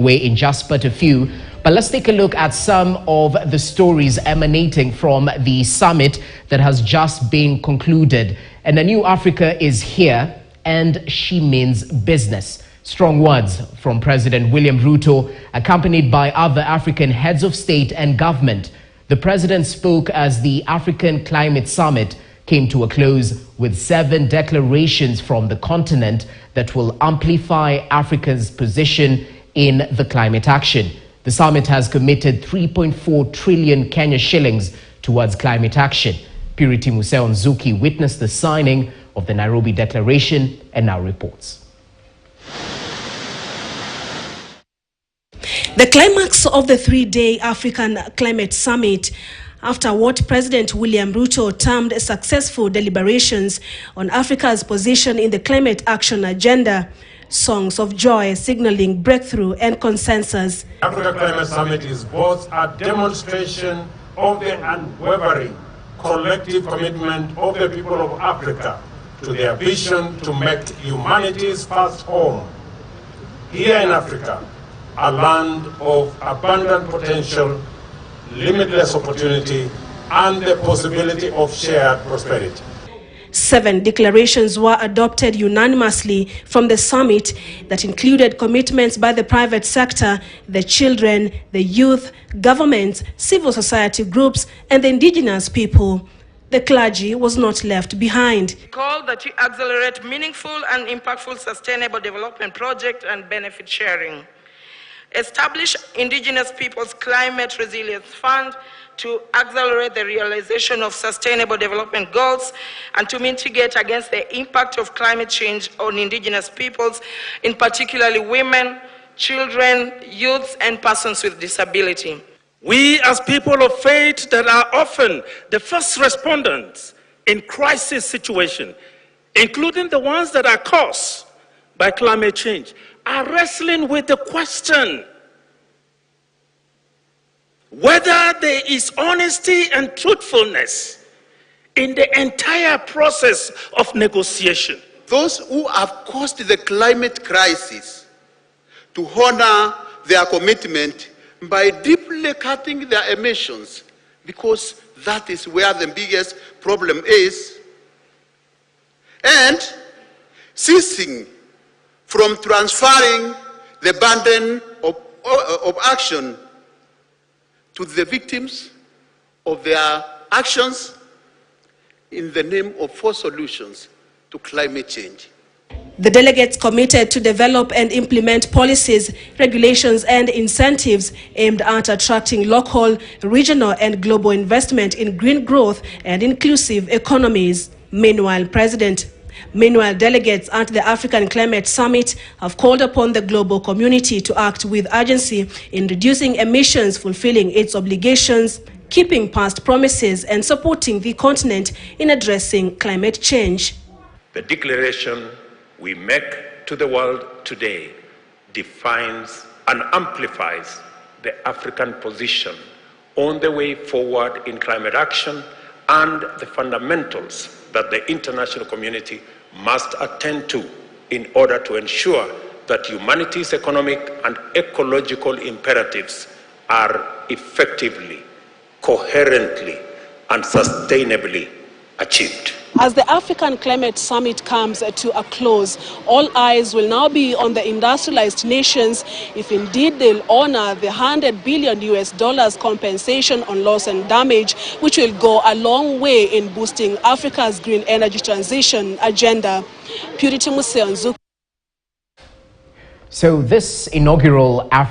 way in just but a few. But let's take a look at some of the stories emanating from the summit that has just been concluded. And a new Africa is here, and she means business. Strong words from President William Ruto, accompanied by other African heads of state and government. The president spoke as the African Climate Summit came to a close with 7 declarations from the continent that will amplify Africa's position in the climate action. The summit has committed 3.4 trillion Kenya shillings towards climate action. Purity Museo Nzuki witnessed the signing of the Nairobi Declaration and now reports. The climax of the 3-day African Climate Summit, after what President William Ruto termed successful deliberations on Africa's position in the climate action agenda, songs of joy signaling breakthrough and consensus. The Africa Climate Summit is both a demonstration of the unwavering collective commitment of the people of Africa to their vision to make humanity's first home here in Africa a land of abundant potential, limitless opportunity, and the possibility of shared prosperity. 7 declarations were adopted unanimously from the summit that included commitments by the private sector, the children, the youth, governments, civil society groups, and the indigenous people. The clergy was not left behind. Call that you accelerate meaningful and impactful sustainable development project and benefit sharing. Establish Indigenous Peoples Climate Resilience Fund to accelerate the realization of sustainable development goals and to mitigate against the impact of climate change on Indigenous peoples, in particularly women, children, youths, and persons with disability. We as people of faith that are often the first respondents in crisis situations, including the ones that are caused by climate change, are wrestling with the question whether there is honesty and truthfulness in the entire process of negotiation. Those who have caused the climate crisis to honor their commitment by deeply cutting their emissions, because that is where the biggest problem is, and ceasing from transferring the burden of action to the victims of their actions in the name of 4 solutions to climate change. The delegates committed to develop and implement policies, regulations, and incentives aimed at attracting local, regional, and global investment in green growth and inclusive economies. Meanwhile, delegates at the African Climate Summit have called upon the global community to act with urgency in reducing emissions, fulfilling its obligations, keeping past promises, and supporting the continent in addressing climate change. The declaration we make to the world today defines and amplifies the African position on the way forward in climate action and the fundamentals that the international community must attend to in order to ensure that humanity's economic and ecological imperatives are effectively, coherently, and sustainably achieved. As the African Climate Summit comes to a close, all eyes will now be on the industrialized nations if indeed they'll honor the $100 billion compensation on loss and damage, which will go a long way in boosting Africa's green energy transition agenda. Purity Museo Nzuki. So this inaugural African